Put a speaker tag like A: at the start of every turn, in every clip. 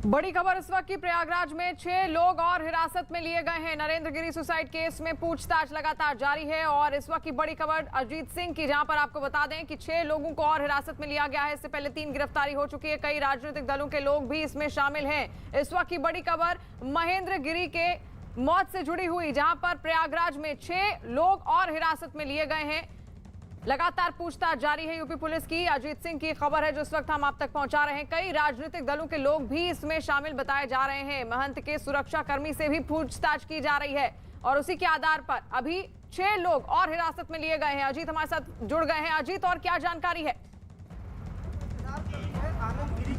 A: बड़ी खबर इस वक्त की प्रयागराज में 6 लोग और हिरासत में लिए गए हैं। नरेंद्र गिरी सुसाइड केस में पूछताछ लगातार जारी है और इस वक्त की बड़ी खबर अजीत सिंह की, जहां पर आपको बता दें कि 6 लोगों को और हिरासत में लिया गया है। इससे पहले 3 गिरफ्तारी हो चुकी है। कई राजनीतिक दलों के लोग भी इसमें शामिल हैं। इस वक्त की बड़ी खबर महेंद्र गिरी के मौत से जुड़ी हुई, जहां पर प्रयागराज में 6 लोग और हिरासत में लिए गए हैं। लगातार पूछताछ जारी है यूपी पुलिस की। अजीत सिंह की खबर है जो इस वक्त हम आप तक पहुंचा रहे हैं। कई राजनीतिक दलों के लोग भी इसमें शामिल बताए जा रहे हैं। महंत के सुरक्षा कर्मी से भी पूछताछ की जा रही है और उसी के आधार पर अभी 6 लोग और हिरासत में लिए गए हैं। अजीत हमारे साथ जुड़ गए हैं। अजीत, और क्या जानकारी है?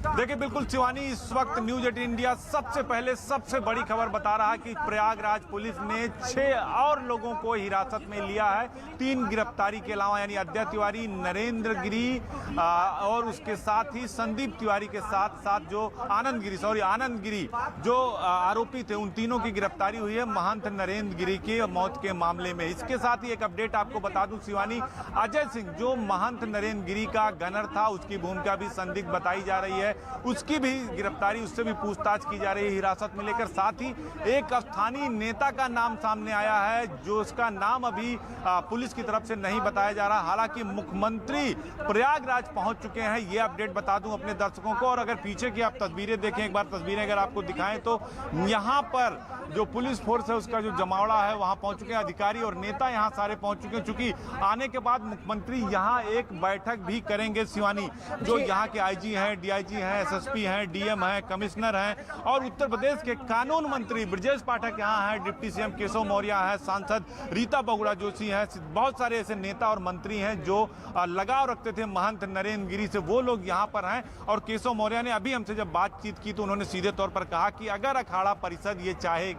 B: देखिए, बिल्कुल शिवानी, इस वक्त न्यूज 18 इंडिया सबसे पहले सबसे बड़ी खबर बता रहा है कि प्रयागराज पुलिस ने 6 और लोगों को हिरासत में लिया है। 3 गिरफ्तारी के अलावा, यानी अद्या तिवारी, नरेंद्र गिरी और उसके साथ ही संदीप तिवारी के साथ साथ जो आनंद गिरी जो आरोपी थे, उन तीनों की गिरफ्तारी हुई है महंत नरेंद्र गिरी की मौत के मामले में। इसके साथ ही एक अपडेट आपको बता दूं शिवानी, अजय सिंह जो महंत नरेंद्र गिरी का गनर था, उसकी भूमिका भी संदिग्ध बताई जा रही है। उसकी भी गिरफ्तारी, उससे भी पूछताछ की जा रही है हिरासत में लेकर। साथ ही एक स्थानीय नेता का नाम सामने आया है, जो उसका नाम अभी पुलिस की तरफ से नहीं बताया जा रहा। हालांकि मुख्यमंत्री प्रयागराज पहुंच चुके हैं, ये अपडेट बता दूं अपने दर्शकों को। और अगर पीछे की आप तस्वीरें देखें, एक बार तस्वीरें अगर आपको दिखाएं, तो यहाँ पर जो पुलिस फोर्स है उसका जो जमावड़ा है वहां पहुंच चुके हैं। अधिकारी और नेता यहाँ सारे पहुंच चुके हैं। चूंकि आने के बाद मुख्यमंत्री यहाँ एक बैठक भी करेंगे शिवानी, जो यहाँ के आईजी हैं, डीआईजी हैं, एसएसपी हैं, डीएम हैं, कमिश्नर हैं और उत्तर प्रदेश के कानून मंत्री ब्रजेश पाठक यहाँ हैं, डिप्टी सीएम केशव मौर्य हैं, सांसद रीता बहुगुणा जोशी हैं। बहुत सारे ऐसे नेता और मंत्री हैं जो लगाव रखते थे महंत नरेंद्र गिरी से, वो लोग यहाँ पर हैं। और केशव मौर्य ने अभी हमसे जब बातचीत की तो उन्होंने सीधे तौर पर कहा कि अगर अखाड़ा परिषद ये चाहेगा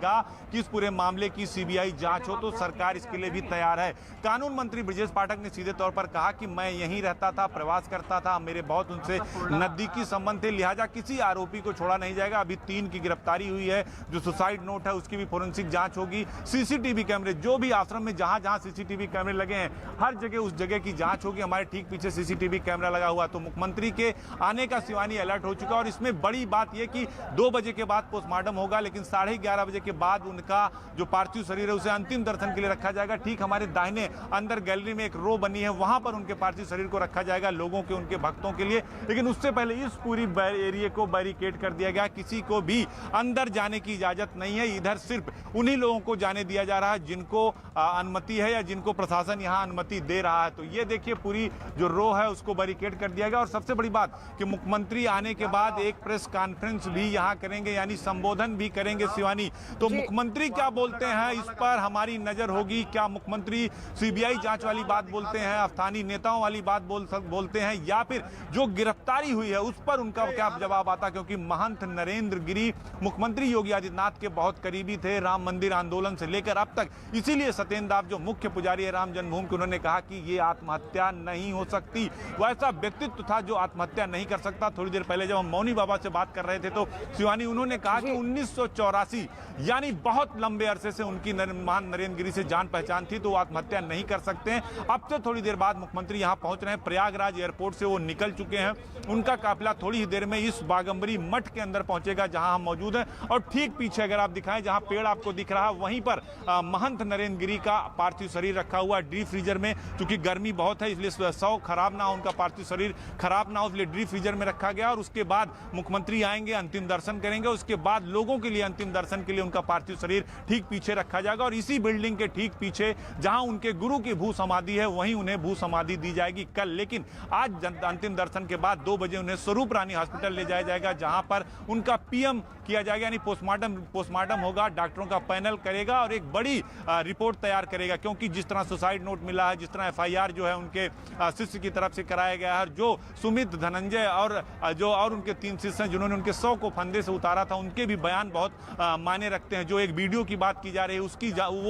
B: कि इस पूरे मामले की सीबीआई जांच हो तो सरकार इसके लिए भी तैयार है। कानून मंत्री ब्रजेश पाठक ने सीधे तौर पर कहा कि मैं यहीं रहता था, प्रवास करता था, मेरे बहुत उनसे नजदीकी संबंध थे, लिहाजा किसी आरोपी को छोड़ा नहीं जाएगा। अभी 3 की गिरफ्तारी हुई है। जो सुसाइड नोट है उसकी भी फोरेंसिक जांच होगी। सीसीटीवी कैमरे, जो भी आश्रम में जहां जहां सीसीटीवी कैमरे लगे हैं, हर जगह उस जगह की जांच होगी। हमारे ठीक पीछे सीसीटीवी कैमरा लगा हुआ। तो मुख्यमंत्री के आने का शिवानी अलर्ट हो चुका। और इसमें बड़ी बात यह कि 2 बजे के बाद पोस्टमार्टम होगा, लेकिन 11:30 बजे के बाद उनका जो पार्थिव शरीर है उसे अंतिम दर्शन के लिए रखा जाएगा। ठीक हमारे दाहिने अंदर गैलरी में एक रो बनी है, वहां पर उनके पार्थिव शरीर को रखा जाएगा, लोगों के, उनके भक्तों के लिए। लेकिन उससे पहले इस पूरी एरिया को बैरिकेड कर दिया गया। किसी को भी अंदर जाने की इजाजत नहीं है। इधर सिर्फ उन्हीं लोगों को जाने दिया जा रहा है जिनको अनुमति है या जिनको प्रशासन यहां अनुमति दे रहा है। तो ये देखिए, पूरी जो रो है उसको बैरिकेड कर दिया गया। और सबसे बड़ी बात कि मुख्यमंत्री आने के बाद एक प्रेस कॉन्फ्रेंस भी यहां करेंगे, यानी संबोधन भी करेंगे शिवानी। तो मुख्यमंत्री क्या बोलते हैं इस पर हमारी नजर होगी। क्या मुख्यमंत्री सीबीआई जांच वाली बात बोलते हैं, स्थानीय नेताओं वाली बात बोलते हैं, या फिर जो गिरफ्तारी हुई है उस पर उनका क्या जवाब आता? क्योंकि महंत नरेंद्र गिरी मुख्यमंत्री योगी आदित्यनाथ के बहुत करीबी थे, राम मंदिर आंदोलन से लेकर अब तक। इसीलिए सत्येंद्र दास जो मुख्य पुजारी है राम जन्मभूमि के, उन्होंने कहा कि ये आत्महत्या नहीं हो सकती। वो ऐसा व्यक्तित्व था जो आत्महत्या नहीं कर सकता। थोड़ी देर पहले जब हम मौनी बाबा से बात कर रहे थे तो शिवानी, उन्होंने कहा कि 1984 यानी बहुत लंबे अरसे से उनकी महान नरेंद्र गिरी से जान पहचान थी, तो वो आत्महत्या नहीं कर सकते हैं। अब से थोड़ी देर बाद मुख्यमंत्री यहां पहुंच रहे हैं। प्रयागराज एयरपोर्ट से वो निकल चुके हैं। उनका काफिला थोड़ी ही देर में इस बागंबरी मठ के अंदर पहुंचेगा जहां हम मौजूद हैं। और ठीक पीछे अगर आप दिखाएं, जहां पेड़ आपको दिख रहा है, वहीं पर महंत नरेंद्र गिरी का पार्थिव शरीर रखा हुआ डीप फ्रीजर में। क्योंकि गर्मी बहुत है इसलिए शव खराब ना हो, उनका पार्थिव शरीर खराब ना हो, इसलिए डीप फ्रीजर में रखा गया। और उसके बाद मुख्यमंत्री आएंगे, अंतिम दर्शन करेंगे। उसके बाद लोगों के लिए अंतिम दर्शन के लिए उनका पार्थिव शरीर ठीक पीछे रखा जाएगा। और इसी बिल्डिंग के ठीक पीछे जहां उनके गुरु की भू समाधि है, वहीं उन्हें भू समाधि दी जाएगी कल। लेकिन आज अंतिम दर्शन के बाद 2 बजे उन्हें स्वरूप रानी हॉस्पिटल ले जाया जाएगा, जहां पर उनका पीएम किया जाएगा, यानी पोस्टमार्टम होगा। डॉक्टरों का पैनल करेगा और एक बड़ी रिपोर्ट तैयार करेगा। क्योंकि जिस तरह सुसाइड नोट मिला है, जिस तरह एफआईआर जो है उनके शिष्य की तरफ से कराया गया है, जो सुमित, धनंजय और उनके 3 शिष्य हैं जिन्होंने उनके 100 को फंदे से उतारा था, उनके भी बयान बहुत मायने रखते हैं। जो एक वीडियो की बात की जा रही है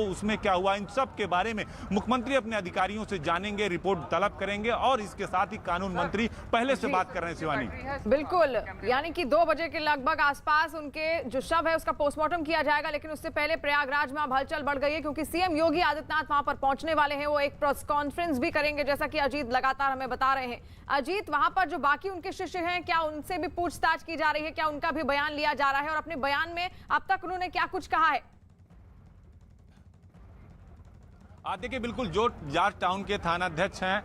B: उसमें क्या हुआ, इन सब के बारे में मुख्यमंत्री अपने अधिकारियों से जानेंगे, रिपोर्ट तलब करेंगे। और इसके साथ ही कानून मंत्री पहले से बात कर रहे हैं शिवानी।
A: बिल्कुल, यानी कि 2 बजे के लगभग आसपास उनके जो शव है उसका पोस्टमार्टम किया जाएगा, लेकिन उससे पहले प्रयागराज में अब हलचल बढ़ गई है क्योंकि सीएम योगी आदित्यनाथ वहां पर पहुंचने वाले हैं। वो एक प्रेस कॉन्फ्रेंस भी करेंगे, जैसा कि अजीत लगातार हमें बता रहे हैं। अजीत, वहां पर जो बाकी उनके शिष्य हैं, क्या उनसे भी पूछताछ की जा रही है? क्या उनका भी बयान लिया जा रहा है? और अपने बयान में अब तक उन्होंने क्या कुछ कहा है?
B: देखिए, बिल्कुल जो जाट टाउन के थानाध्यक्ष हैं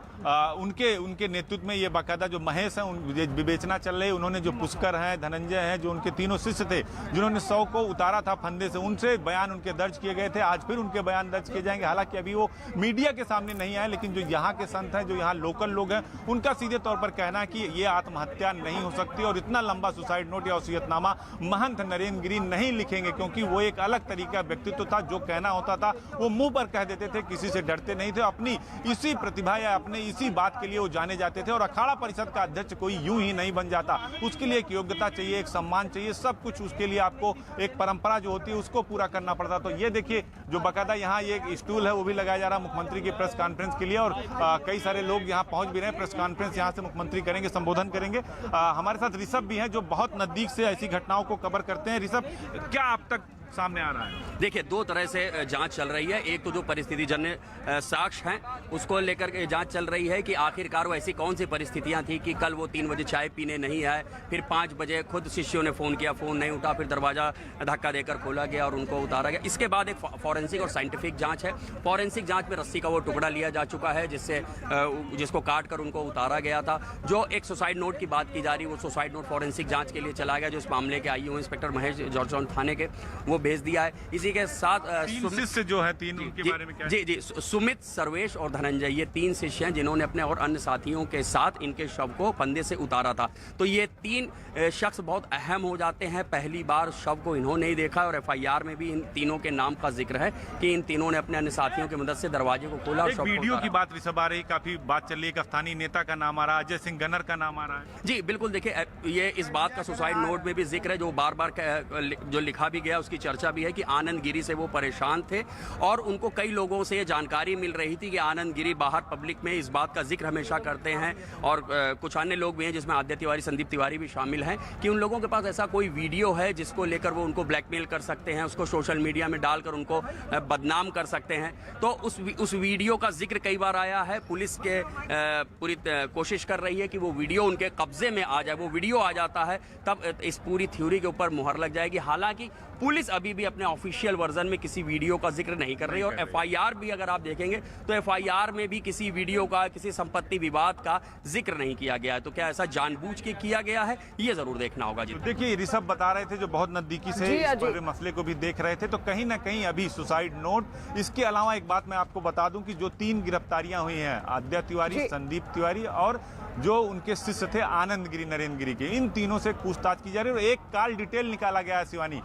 B: उनके नेतृत्व में ये बाकायदा जो महेश हैं विवेचना चल रही है। उन्होंने जो पुष्कर हैं, धनंजय हैं, जो उनके तीनों शिष्य थे जिन्होंने शव को उतारा था फंदे से, उनसे बयान उनके दर्ज किए गए थे। आज फिर उनके बयान दर्ज किए जाएंगे। हालांकि अभी वो मीडिया के सामने नहीं आए, लेकिन जो यहाँ के संत हैं, जो यहाँ लोकल लोग हैं, उनका सीधे तौर पर कहना है कि ये आत्महत्या नहीं हो सकती और इतना लंबा सुसाइड नोट या वसीयतनामा महंत नरेंद्र गिरी नहीं लिखेंगे, क्योंकि वो एक अलग तरीका व्यक्तित्व था। जो कहना होता था वो मुंह पर कह देते थे, किसी से डरते नहीं थे। अपनी इसी प्रतिभा या अपने इसी बात के लिए वो जाने जाते थे। और अखाड़ा परिषद का अध्यक्ष कोई यूं ही नहीं बन जाता, उसके लिए एक योग्यता चाहिए, एक सम्मान चाहिए, सब कुछ उसके लिए आपको एक परंपरा जो होती है उसको पूरा करना पड़ता। तो ये देखिए, जो बाकायदा यहाँ ये एक स्टूल है वो भी लगाया जा रहा है मुख्यमंत्री की प्रेस कॉन्फ्रेंस के लिए, और कई सारे लोग यहाँ पहुंच भी रहे हैं। प्रेस कॉन्फ्रेंस यहाँ से मुख्यमंत्री करेंगे, संबोधन करेंगे। हमारे साथ ऋषभ भी हैं जो बहुत नजदीक से ऐसी घटनाओं को कवर करते हैं। ऋषभ, क्या अब तक सामने आ रहा है?
C: देखिए, 2 तरह से जांच चल रही है। एक तो जो परिस्थिति जन्य साक्ष्य हैं उसको लेकर के जांच चल रही है कि आखिरकार वो ऐसी कौन सी परिस्थितियां थी कि कल वो 3 बजे चाय पीने नहीं आए, फिर 5 बजे खुद शिष्यों ने फ़ोन किया, फ़ोन नहीं उठा, फिर दरवाज़ा धक्का देकर खोला गया और उनको उतारा गया। इसके बाद एक फॉरेंसिक और साइंटिफिक जाँच है। फॉरेंसिक जाँच में रस्सी का वो टुकड़ा लिया जा चुका है जिसको काट कर उनको उतारा गया था। जो एक सुसाइड नोट की बात की जा रही है, वो सुसाइड नोट फॉरेंसिक जाँच के लिए चला गया, जो इस मामले के आईओ इंस्पेक्टर महेश जॉर्ज टाउन थाने के वो भेज दिया है। इसी के साथ
B: शिष्य जो है 3, उनके बारे में क्या?
C: जी, सुमित, सर्वेश और धनंजय, ये 3 शिष्य हैं जिन्होंने अपने और अन्य साथियों के साथ इनके शव को फंदे से उतारा था। तो ये 3 शख्स बहुत अहम हो जाते हैं। पहली बार शव को इन्होंने ही देखा और एफआईआर में भी इन तीनों के नाम का जिक्र है कि इन तीनों ने अपने अन्य साथियों की मदद से दरवाजे को खोला और
B: वीडियो की बात ऋषभ आ रही, काफी बात चल रही है, एक स्थानीय नेता का नाम आ रहा है, अजय सिंह गनर का नाम आ रहा है।
C: जी बिल्कुल, देखिए ये इस बात का सुसाइड नोट में भी जिक्र है, जो बार बार जो लिखा भी गया, उसकी चर्चा भी है कि आनंद गिरी से वो परेशान थे और उनको कई लोगों से ये जानकारी मिल रही थी कि आनंद गिरी बाहर पब्लिक में इस बात का जिक्र हमेशा करते हैं। और कुछ अन्य लोग भी हैं जिसमें आदित्य तिवारी, संदीप तिवारी भी शामिल हैं, कि उन लोगों के पास ऐसा कोई वीडियो है जिसको लेकर वो उनको ब्लैकमेल कर सकते हैं, उसको सोशल मीडिया में डालकर उनको बदनाम कर सकते हैं। तो उस वीडियो का जिक्र कई बार आया है। पुलिस के पूरी कोशिश कर रही है कि वो वीडियो उनके कब्जे में आ जाए। वो वीडियो आ जाता है तब इस पूरी थ्योरी के ऊपर मुहर लग जाएगी। हालांकि पुलिस अभी भी अपने ऑफिशियल वर्जन में किसी वीडियो का जिक्र नहीं कर रही, और एफआईआर भी अगर आप देखेंगे तो एफआईआर में भी किसी वीडियो का, किसी संपत्ति विवाद का जिक्र नहीं किया गया है। तो क्या ऐसा जानबूझ के किया गया है, ये जरूर देखना होगा। जी
B: देखिए, ऋषभ बता रहे थे जो बहुत नजदीकी से इस पूरे मसले को भी देख रहे थे, तो कहीं ना कहीं अभी सुसाइड नोट, इसके अलावा एक बात मैं आपको बता दूं कि जो 3 गिरफ्तारियां हुई हैं, आदित्य तिवारी, संदीप तिवारी और जो उनके शिष्य थे आनंद गिरी, नरेंद्र गिरी के, इन तीनों से पूछताछ की जा रही है। और एक कॉल डिटेल निकाला गया है शिवानी,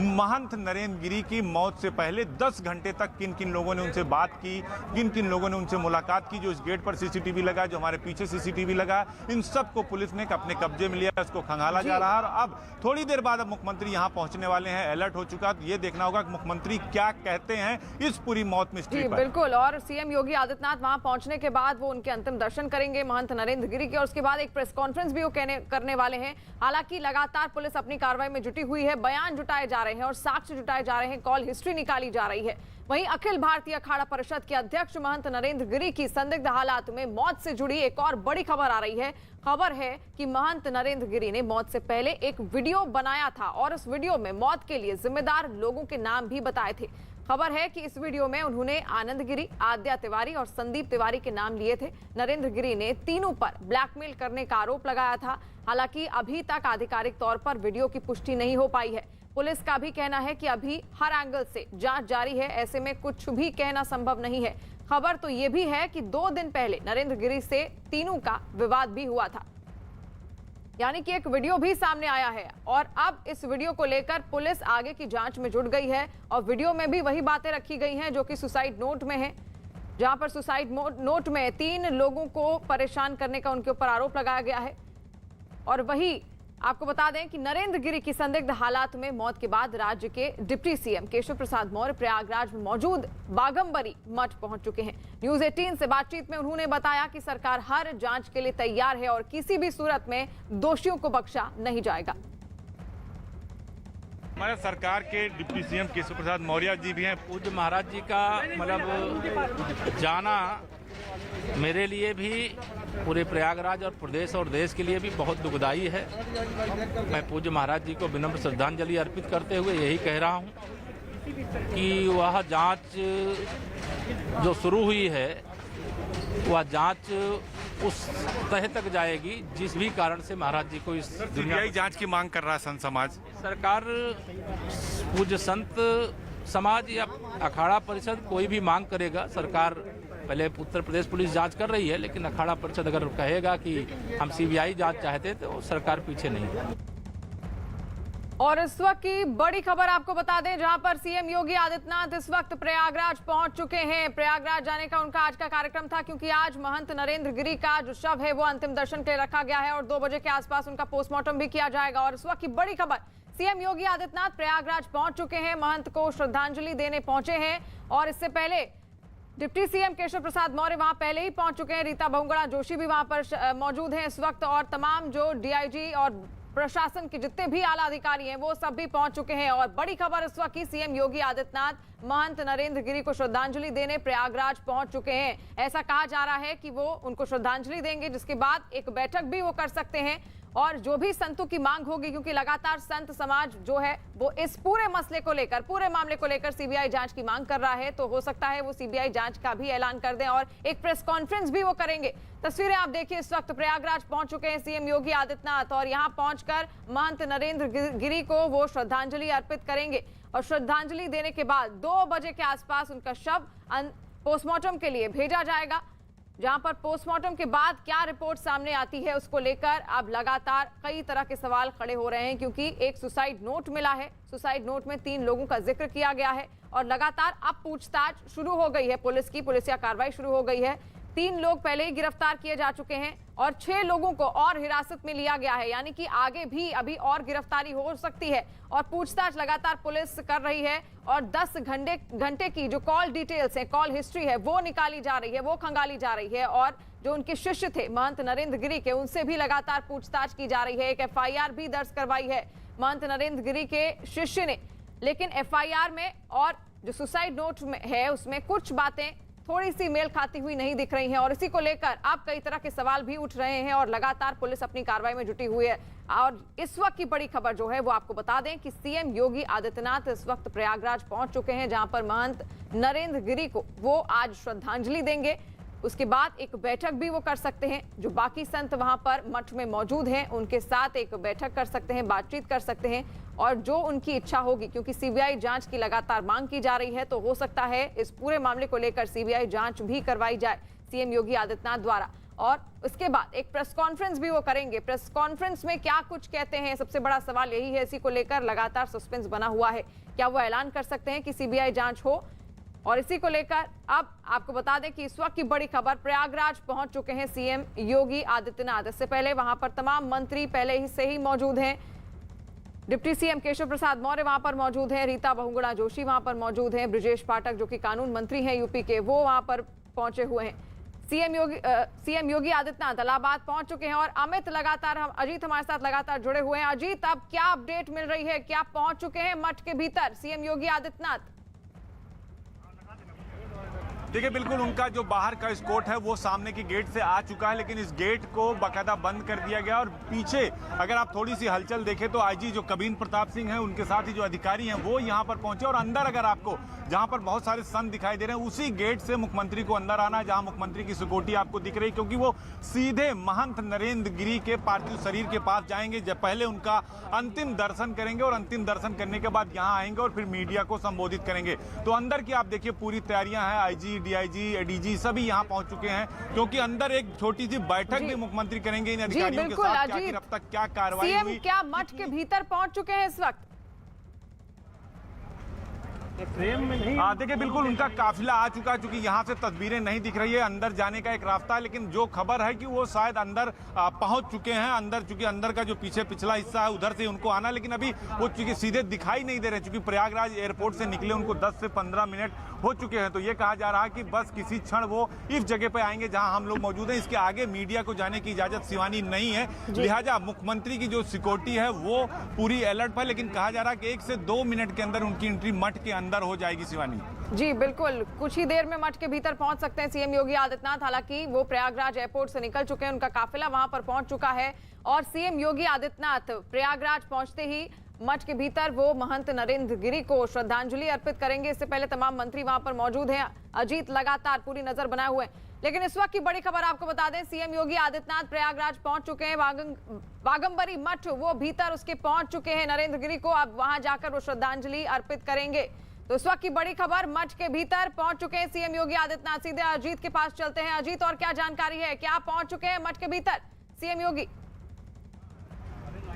B: महंत नरेंद्र गिरी की मौत से पहले 10 घंटे तक किन किन लोगों ने उनसे बात की, किन किन लोगों ने उनसे मुलाकात की। जो इस गेट पर सीसीटीवी लगा, जो हमारे पीछे सीसीटीवी लगा, इन सबको पुलिस ने अपने कब्जे में लिया, इसको खंगाला जा रहा है। और अब थोड़ी देर बाद अब मुख्यमंत्री यहाँ पहुंचने वाले हैं, अलर्ट हो चुका। तो ये देखना होगा कि मुख्यमंत्री क्या कहते हैं इस पूरी मौत मिस्ट्री पर।
A: बिल्कुल, और सीएम योगी आदित्यनाथ वहां पहुंचने के बाद वो उनके अंतिम दर्शन करेंगे महंत नरेंद्र गिरी के, और उसके बाद एक प्रेस कॉन्फ्रेंस भी वो करने वाले हैं। हालांकि लगातार पुलिस अपनी कार्रवाई में जुटी हुई है, बयान जुटाए जा रहे हैं और साक्ष्य जुटाए जा रहे हैं, कॉल हिस्ट्री निकाली जा रही है। वहीं अखिल भारतीय अखाड़ा परिषद के अध्यक्ष महंत नरेंद्र गिरी की संदिग्ध हालात में मौत से जुड़ी एक और बड़ी खबर आ रही है। खबर है कि महंत नरेंद्र गिरी ने मौत से पहले एक वीडियो बनाया था और उस वीडियो में मौत के लिए जिम्मेदार लोगों के नाम भी बताए थे। खबर है कि इस वीडियो में उन्होंने आनंद गिरी, आद्या तिवारी और संदीप तिवारी के नाम लिए थे। नरेंद्र गिरी ने तीनों पर ब्लैकमेल करने का आरोप लगाया था। हालांकि अभी तक आधिकारिक तौर पर वीडियो की पुष्टि नहीं हो पाई है। पुलिस का भी कहना है कि अभी हर एंगल से जांच जारी है, ऐसे में कुछ भी कहना संभव नहीं है। खबर तो यह भी है कि 2 दिन पहले नरेंद्र गिरी से तीनों का विवाद भी हुआ था, यानी कि एक वीडियो भी सामने आया है। और अब इस वीडियो को लेकर पुलिस आगे की जांच में जुट गई है और वीडियो में भी वही बातें रखी गई हैं जो कि सुसाइड नोट में है, जहां पर सुसाइड नोट में 3 लोगों को परेशान करने का उनके ऊपर आरोप लगाया गया है। और वही आपको बता दें कि नरेंद्र गिरी की संदिग्ध हालात में मौत के बाद राज्य के डिप्टी सीएम केशव प्रसाद मौर्य प्रयागराज में मौजूद बागंबरी मठ पहुंच चुके हैं। न्यूज 18 से बातचीत में उन्होंने बताया कि सरकार हर जांच के लिए तैयार है और किसी भी सूरत में दोषियों को बख्शा नहीं जाएगा।
B: हमारे सरकार के डिप्टी सीएम केशव प्रसाद मौर्य जी भी हैं।
D: पूज्य महाराज जी का मतलब जाना मेरे लिए भी, पूरे प्रयागराज और प्रदेश और देश के लिए भी बहुत दुखदाई है। मैं पूज्य महाराज जी को विनम्र श्रद्धांजलि अर्पित करते हुए यही कह रहा हूं कि वह जांच जो शुरू हुई है वह जांच उस तह तक जाएगी जिस भी कारण से महाराज जी को इस
B: दुनिया जांच की मांग कर रहा है संत समाज।
D: सरकार, पूज्य संत समाज या अखाड़ा परिषद कोई भी मांग करेगा, सरकार पहले उत्तर प्रदेश पुलिस जांच कर रही है, लेकिन अखाड़ा परिषद अगर कहेगा कि हम सीबीआई जांच चाहते तो सरकार पीछे नहीं है।
A: और इस वक्त की बड़ी खबर आपको बता दें, जहां पर सीएम योगी आदित्यनाथ इस वक्त प्रयागराज पहुंच चुके हैं। प्रयागराज जाने का उनका आज का कार्यक्रम था, क्योंकि आज महंत नरेंद्र गिरी का जो शव है वो अंतिम दर्शन के लिए रखा गया है और 2 बजे के आसपास उनका पोस्टमार्टम भी किया जाएगा। और इस वक्त की बड़ी खबर, सीएम योगी आदित्यनाथ प्रयागराज पहुंच चुके हैं, महंत को श्रद्धांजलि देने पहुंचे हैं। और इससे पहले डिप्टी सीएम केशव प्रसाद मौर्य वहां पहले ही पहुंच चुके हैं। रीता बहुगुणा जोशी भी वहां पर मौजूद हैं इस वक्त, और तमाम जो डीआईजी और प्रशासन के जितने भी आला अधिकारी हैं वो सब भी पहुंच चुके हैं। और बड़ी खबर इस वक्त की, सीएम योगी आदित्यनाथ महंत नरेंद्र गिरी को श्रद्धांजलि देने प्रयागराज पहुंच चुके हैं। ऐसा कहा जा रहा है कि वो उनको श्रद्धांजलि देंगे, जिसके बाद एक बैठक भी वो कर सकते हैं और जो भी संतों की मांग होगी, क्योंकि लगातार संत समाज जो है वो इस पूरे मसले को लेकर, पूरे मामले को लेकर सीबीआई जांच की मांग कर रहा है, तो हो सकता है वो सीबीआई जांच का भी ऐलान कर दें और एक प्रेस कॉन्फ्रेंस भी वो करेंगे। तस्वीरें आप देखिए, इस वक्त प्रयागराज पहुंच चुके हैं सीएम योगी आदित्यनाथ और यहां पहुंचकर महंत नरेंद्र गिरी को वो श्रद्धांजलि अर्पित करेंगे। और श्रद्धांजलि देने के बाद 2 बजे के आसपास उनका शव पोस्टमार्टम के लिए भेजा जाएगा, जहां पर पोस्टमार्टम के बाद क्या रिपोर्ट सामने आती है उसको लेकर अब लगातार कई तरह के सवाल खड़े हो रहे हैं, क्योंकि एक सुसाइड नोट मिला है। सुसाइड नोट में 3 लोगों का जिक्र किया गया है और लगातार अब पूछताछ शुरू हो गई है, पुलिसिया कार्रवाई शुरू हो गई है। 3 लोग पहले ही गिरफ्तार किए जा चुके हैं और 6 लोगों को और हिरासत में लिया गया है, यानी कि आगे भी अभी और गिरफ्तारी हो सकती है और पूछताछ लगातार पुलिस कर रही है। और 10 घंटे की जो कॉल डिटेल्स है, कॉल हिस्ट्री है, वो निकाली जा रही है, वो खंगाली जा रही है। और जो उनके शिष्य थे महंत नरेंद्र गिरी के, उनसे भी लगातार पूछताछ की जा रही है। एक एफआईआर भी दर्ज करवाई है महंत नरेंद्र गिरी के शिष्य ने, लेकिन एफआईआर में और जो सुसाइड नोट में है उसमें कुछ बातें थोड़ी सी मेल खाती हुई नहीं दिख रही हैं और इसी को लेकर अब कई तरह के सवाल भी उठ रहे हैं और लगातार पुलिस अपनी कार्रवाई में जुटी हुई है। और इस वक्त की बड़ी खबर जो है वो आपको बता दें कि सीएम योगी आदित्यनाथ इस वक्त प्रयागराज पहुंच चुके हैं, जहां पर महंत नरेंद्र गिरी को वो आज श्रद्धांजलि देंगे। उसके बाद एक बैठक भी वो कर सकते हैं, जो बाकी संत वहां पर मठ में मौजूद हैं उनके साथ एक बैठक कर सकते हैं, बातचीत कर सकते हैं और जो उनकी इच्छा होगी, क्योंकि सीबीआई जांच की लगातार मांग की जा रही है, तो हो सकता है इस पूरे मामले को लेकर सीबीआई जांच भी करवाई जाए सीएम योगी आदित्यनाथ द्वारा। और उसके बाद एक प्रेस कॉन्फ्रेंस भी वो करेंगे। प्रेस कॉन्फ्रेंस में क्या कुछ कहते हैं, सबसे बड़ा सवाल यही है। इसी को लेकर लगातार सस्पेंस बना हुआ है, क्या वो ऐलान कर सकते हैं कि सीबीआई जांच हो। और इसी को लेकर अब आपको बता दें कि इस वक्त की बड़ी खबर, प्रयागराज पहुंच चुके हैं सीएम योगी आदित्यनाथ। इससे पहले वहां पर तमाम मंत्री पहले ही से ही मौजूद हैं। डिप्टी सीएम केशव प्रसाद मौर्य वहां पर मौजूद हैं, रीता बहुगुणा जोशी वहां पर मौजूद हैं, ब्रजेश पाठक जो कि कानून मंत्री हैं यूपी के, वो वहां पर पहुंचे हुए हैं। सीएम योगी आदित्यनाथ इलाहाबाद पहुंच चुके हैं और अमित लगातार अजीत हमारे साथ लगातार जुड़े हुए हैं। अजीत, अब क्या अपडेट मिल रही है, क्या पहुंच चुके हैं मठ के भीतर सीएम योगी आदित्यनाथ?
B: देखिए, बिल्कुल उनका जो बाहर का एस्कॉर्ट है वो सामने की गेट से आ चुका है, लेकिन इस गेट को बाकायदा बंद कर दिया गया। और पीछे अगर आप थोड़ी सी हलचल देखें तो आईजी जो कबीन प्रताप सिंह हैं, उनके साथ ही जो अधिकारी हैं वो यहाँ पर पहुंचे। और अंदर अगर आपको जहाँ पर बहुत सारे संत दिखाई दे रहे हैं, उसी गेट से मुख्यमंत्री को अंदर आना है, जहाँ मुख्यमंत्री की सिक्योरिटी आपको दिख रही है, क्योंकि वो सीधे महंत नरेंद्र गिरी के पार्थिव शरीर के पास जाएंगे। जब पहले उनका अंतिम दर्शन करेंगे और अंतिम दर्शन करने के बाद यहाँ आएंगे और फिर मीडिया को संबोधित करेंगे। तो अंदर की आप देखिए पूरी तैयारियां हैं, आईजी, डीआईजी, एडीजी सभी यहाँ पहुंच चुके हैं, क्योंकि अंदर एक छोटी सी बैठक भी मुख्यमंत्री करेंगे इन अधिकारियों के साथ कि आखिर अब तक क्या कार्रवाई हुई।
A: क्या मठ के भीतर पहुंच चुके हैं इस वक्त?
B: देखिए बिल्कुल उनका काफिला आ चुका है, चूंकि यहाँ से तस्वीरें नहीं दिख रही है, अंदर जाने का एक रास्ता है, लेकिन जो खबर है कि वो शायद अंदर पहुंच चुके हैं। अंदर चूंकि अंदर का जो पीछे पिछला हिस्सा है उधर से उनको आना, लेकिन अभी वो चूंकि सीधे दिखाई नहीं दे रहे, चूंकि प्रयागराज एयरपोर्ट से निकले उनको 10 से 15 मिनट हो चुके हैं। तो ये कहा जा रहा है कि बस किसी क्षण वो इस जगह पे आएंगे जहां हम लोग मौजूद हैं। इसके आगे मीडिया को जाने की इजाजत शिवानी नहीं है, लिहाजा मुख्यमंत्री की जो सिक्योरिटी है वो पूरी अलर्ट पर, लेकिन कहा जा रहा है कि 1 से 2 मिनट के अंदर उनकी एंट्री मठ के अंदर हो जाएगी। शिवानी
A: जी बिल्कुल, कुछ ही देर में मठ के भीतर पहुंच सकते हैं सीएम योगी आदित्यनाथ। हालांकि वो प्रयागराज एयरपोर्ट से निकल चुके हैं, उनका काफिला वहां पर पहुंच चुका है और सीएम योगी आदित्यनाथ प्रयागराज पहुंचते ही मठ के भीतर वो महंत नरेंद्र गिरी को श्रद्धांजलि अर्पित करेंगे। इससे पहले तमाम मंत्री वहां पर मौजूद हैं। अजीत लगातार पूरी नजर बनाए हुए हैं, लेकिन इस वक्त की बड़ी खबर आपको बता दें, सीएम योगी आदित्यनाथ प्रयागराज पहुंच चुके हैं। बागंबरी मठ वो भीतर उसके पहुंच चुके हैं नरेंद्र गिरी को, अब वहां जाकर वो श्रद्धांजलि अर्पित करेंगे। तो इस वक्त की बड़ी खबर, मठ के भीतर पहुंच चुके हैं सीएम योगी आदित्यनाथ। सीधे अजीत के पास चलते हैं। अजीत, और क्या जानकारी है, क्या पहुंच चुके हैं मठ के भीतर सीएम योगी?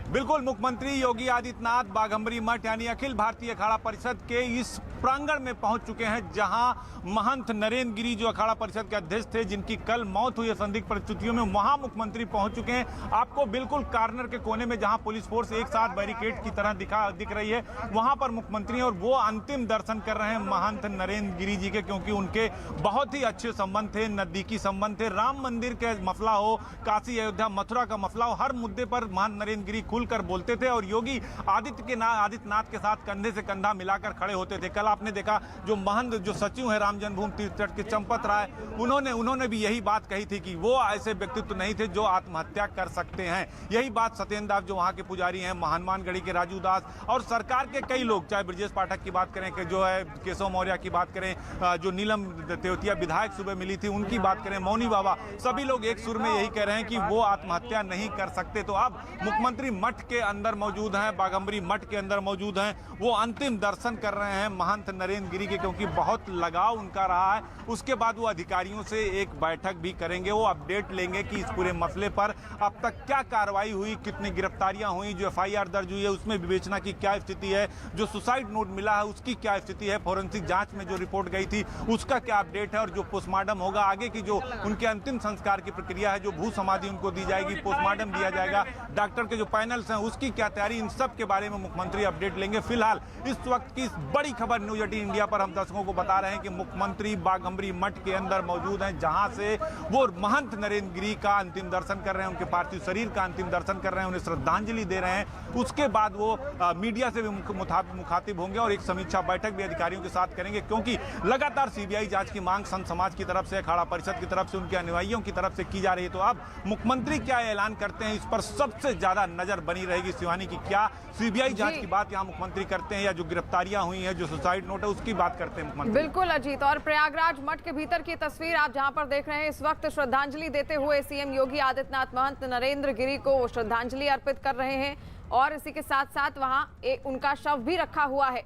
B: बिल्कुल, मुख्यमंत्री योगी आदित्यनाथ बाघंबरी मठ यानी अखिल भारतीय अखाड़ा परिषद के इस प्रांगण में पहुंच चुके हैं, जहां महंत नरेंद्र गिरी जो अखाड़ा परिषद के अध्यक्ष थे, जिनकी कल मौत हुई है संदिग्ध परिस्थितियों में, वहां मुख्यमंत्री पहुंच चुके हैं। आपको बिल्कुल कॉर्नर के कोने में जहां पुलिस फोर्स एक साथ बैरिकेड की तरह दिख रही है, वहां पर मुख्यमंत्री और वो अंतिम दर्शन कर रहे हैं महंत नरेंद्र गिरी जी के, क्योंकि उनके बहुत ही अच्छे संबंध थे, नजदीकी संबंध थे। राम मंदिर के मसला हो, काशी अयोध्या मथुरा का मसला हो, हर मुद्दे पर महंत नरेंद्र गिरी खुलकर बोलते थे और योगी आदित्यनाथ के साथ कंधे से कंधा मिलाकर खड़े होते थे। कल आपने देखा जो महंत जो सचिव है राम जन्मभूमि तीर्थ ट्रस्ट के चंपत राय, उन्होंने भी यही बात कही थी कि वो ऐसे व्यक्तित्व नहीं थे जो आत्महत्या कर सकते हैं। यही बात सत्येंद्र दास जो वहां के पुजारी हैं, हनुमानगढ़ी के राजू दास और सरकार के कई लोग, चाहे ब्रजेश पाठक की बात करें, जो है केशव मौर्य की बात करें, जो नीलम तेवतिया विधायक सुबह मिली थी उनकी बात करें, मौनी बाबा, सभी लोग एक सुर में यही कह रहे हैं कि वो आत्महत्या नहीं कर सकते। तो अब मुख्यमंत्री मठ के अंदर मौजूद हैं, बाघंबरी मठ के अंदर मौजूद हैं, वो अंतिम दर्शन कर रहे हैं महंत नरेंद्र गिरी के, क्योंकि बहुत लगाव उनका रहा है। उसके बाद वो अधिकारियों से एक बैठक भी करेंगे, वो अपडेट लेंगे कि इस पूरे मसले पर अब तक क्या कार्रवाई हुई, कितनी गिरफ्तारियां हुई, जो एफआईआर दर्ज हुई है उसमें विवेचना की क्या स्थिति है, जो सुसाइड नोट मिला है उसकी क्या स्थिति है, फोरेंसिक जांच में जो रिपोर्ट गई थी उसका क्या अपडेट है, और जो पोस्टमार्टम होगा आगे की जो उनके अंतिम संस्कार की प्रक्रिया है, जो भू समाधि उनको दी जाएगी, पोस्टमार्टम दिया जाएगा, डॉक्टर के जो पैनल्स हैं उसकी क्या तैयारी, इन सब के बारे में मुख्यमंत्री अपडेट लेंगे। फिलहाल इस वक्त की बड़ी खबर न्यूज 18 इंडिया पर हम दर्शकों को बता रहे हैं कि मुख्यमंत्री बाघंबरी मठ के अंदर मौजूद हैं, जहां से वो महंत नरेंद्र गिरी का अंतिम दर्शन कर रहे हैं, उनके पार्थिव शरीर का अंतिम दर्शन कर रहे हैं, उन्हें श्रद्धांजलि दे रहे हैं। उसके बाद वो मीडिया से भी मुखातिब होंगे और एक समीक्षा बैठक भी अधिकारियों के साथ करेंगे, क्योंकि लगातार सीबीआई जांच की मांग संत समाज की तरफ से, अखाड़ा परिषद की तरफ से, उनके अनुयायियों की तरफ से की जा रही है। तो अब मुख्यमंत्री क्या ऐलान करते हैं, इस पर सबसे ज्यादा नजर बनी रहेगी शिवानी की। क्या सीबीआई जांच की बात यहाँ मुख्यमंत्री करते हैं, या जो गिरफ्तारियां हुई हैं, जो सुसाइड नोट है उसकी बात करते हैं मुख्यमंत्री?
A: बिल्कुल अजीत, और प्रयागराज मठ के भीतर की तस्वीर आप जहां पर देख रहे हैं, इस वक्त श्रद्धांजलि देते हुए सीएम योगी आदित्यनाथ महंत नरेंद्र गिरी को श्रद्धांजलि अर्पित कर रहे हैं और इसी के साथ साथ वहां उनका शव भी रखा हुआ है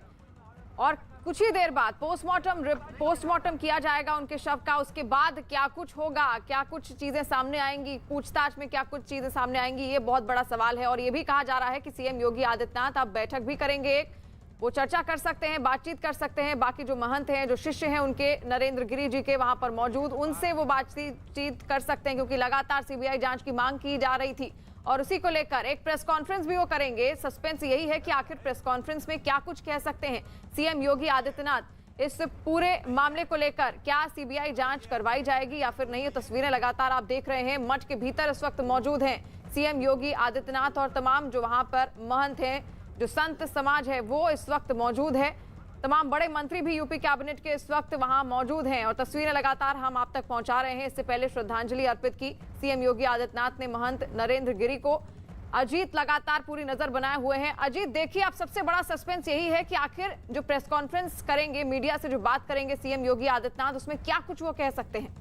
A: और कुछ ही देर बाद पोस्टमार्टम किया जाएगा उनके शव का। उसके बाद क्या कुछ होगा, क्या कुछ चीजें सामने आएंगी, पूछताछ में क्या कुछ चीजें सामने आएंगी, ये बहुत बड़ा सवाल है। और ये भी कहा जा रहा है कि सीएम योगी आदित्यनाथ अब बैठक भी करेंगे, वो चर्चा कर सकते हैं, बातचीत कर सकते हैं। बाकी जो महंत हैं, जो शिष्य हैं उनके नरेंद्र गिरी जी के वहां पर मौजूद, उनसे वो बातचीत कर सकते हैं, क्योंकि लगातार सीबीआई जांच की मांग की जा रही थी और उसी को लेकर एक प्रेस कॉन्फ्रेंस भी वो करेंगे। सस्पेंस यही है कि आखिर प्रेस कॉन्फ्रेंस में क्या कुछ कह सकते हैं सीएम योगी आदित्यनाथ इस पूरे मामले को लेकर। क्या सीबीआई जांच करवाई जाएगी या फिर नहीं? तस्वीरें लगातार आप देख रहे हैं, मठ के भीतर इस वक्त मौजूद हैं सीएम योगी आदित्यनाथ और तमाम जो वहां पर महंत हैं, जो संत समाज है वो इस वक्त मौजूद है। तमाम बड़े मंत्री भी यूपी कैबिनेट के इस वक्त वहां मौजूद हैं और तस्वीरें लगातार हम आप तक पहुंचा रहे हैं। इससे पहले श्रद्धांजलि अर्पित की सीएम योगी आदित्यनाथ ने महंत नरेंद्र गिरी को। अजीत लगातार पूरी नजर बनाए हुए हैं। अजीत, देखिए, अब सबसे बड़ा सस्पेंस यही है कि आखिर जो प्रेस कॉन्फ्रेंस करेंगे, मीडिया से जो बात करेंगे सीएम योगी आदित्यनाथ, उसमें क्या कुछ वो कह सकते हैं?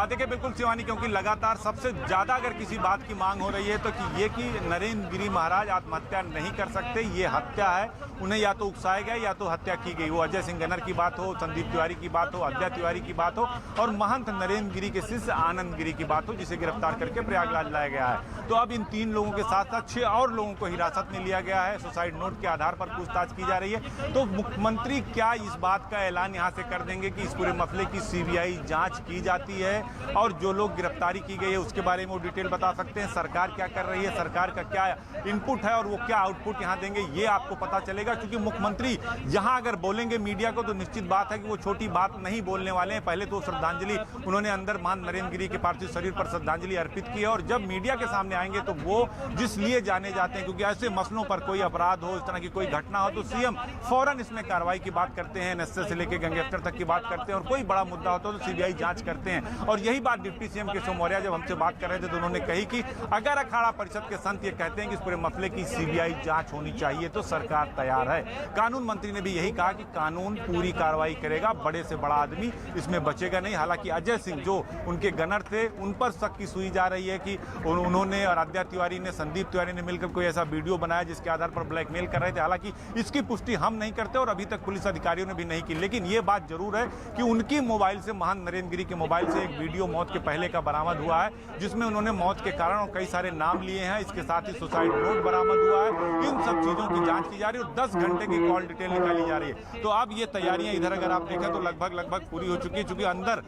B: देखिए बिल्कुल शिवानी, क्योंकि लगातार सबसे ज्यादा अगर किसी बात की मांग हो रही है तो ये कि नरेंद्र गिरी महाराज आत्महत्या नहीं कर सकते, ये हत्या है, उन्हें या तो उकसाया गया या तो हत्या की गई। वो अजय सिंह गनर की बात हो, संदीप तिवारी की बात हो, अद्या तिवारी की बात हो और महंत नरेंद्र गिरी के शिष्य आनंद गिरी की बात हो, जिसे गिरफ्तार करके प्रयागराज लाया गया है। तो अब इन 3 लोगों के साथ साथ 6 और लोगों को हिरासत में लिया गया है। सुसाइड नोट के आधार पर पूछताछ की जा रही है। तो मुख्यमंत्री क्या इस बात का ऐलान यहाँ से कर देंगे कि इस पूरे मसले की सीबीआई जांच की जाती है और जो लोग गिरफ्तारी की गई है उसके बारे में वो डिटेल बता सकते हैं? सरकार क्या कर रही है, सरकार का क्या इनपुट है और वो क्या आउटपुट यहाँ देंगे, ये आपको पता चलेगा। क्योंकि मुख्यमंत्री यहाँ अगर बोलेंगे मीडिया को तो निश्चित बात है कि वो छोटी बात नहीं बोलने वाले हैं। पहले तो श्रद्धांजलि उन्होंने अंदर महंत नरेंद्र गिरी के पार्थिव शरीर पर श्रद्धांजलि अर्पित की है और जब मीडिया के सामने आएंगे तो वो जिस लिए जाने जाते हैं, क्योंकि ऐसे मसलों पर कोई अपराध हो, इस तरह की कोई घटना हो तो सीएम फौरन इसमें कार्रवाई की बात करते हैं, एनएसएस से लेकर गैंगस्टर तक की बात करते हैं और कोई बड़ा मुद्दा होता है तो सीबीआई जांच करते हैं। और यही बात डिप्टी सीएम केशव मौर्य जब हमसे बात कर रहे थे तो उन्होंने कही कि अगर अखाड़ा परिषद के संत ये कहते हैं कि इस पूरे मसले की सीबीआई जांच होनी चाहिए तो सरकार तैयार है। कानून मंत्री ने भी यही कहा कि कानून पूरी कार्रवाई करेगा, बड़े से बड़ा आदमी इसमें बचेगा नहीं। हालांकि अजय सिंह जो उनके गनर थे उन पर शक की सुई जा रही है कि उन्होंने और अद्या तिवारी ने, संदीप तिवारी ने मिलकर कोई ऐसा वीडियो बनाया जिसके आधार पर ब्लैकमेल कर रहे थे। हालांकि इसकी पुष्टि हम नहीं करते और अभी तक पुलिस अधिकारियों ने भी नहीं की, लेकिन ये बात जरूर है कि उनकी मोबाइल से, महंत नरेंद्र गिरी के मोबाइल से एक वीडियो मौत के पहले का बरामद हुआ है जिसमें उन्होंने मौत के कारण और कई सारे नाम लिए हैं। इसके साथ ही सुसाइड नोट बरामद हुआ है। इन सब चीजों की जांच की जा रही है और 10 घंटे की कॉल डिटेल निकाली जा रही है। तो अब ये तैयारियां इधर अगर आप देखें तो लगभग पूरी हो चुकी है। चूंकि अंदर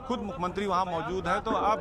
B: खुद मुख्यमंत्री वहां मौजूद है तो अब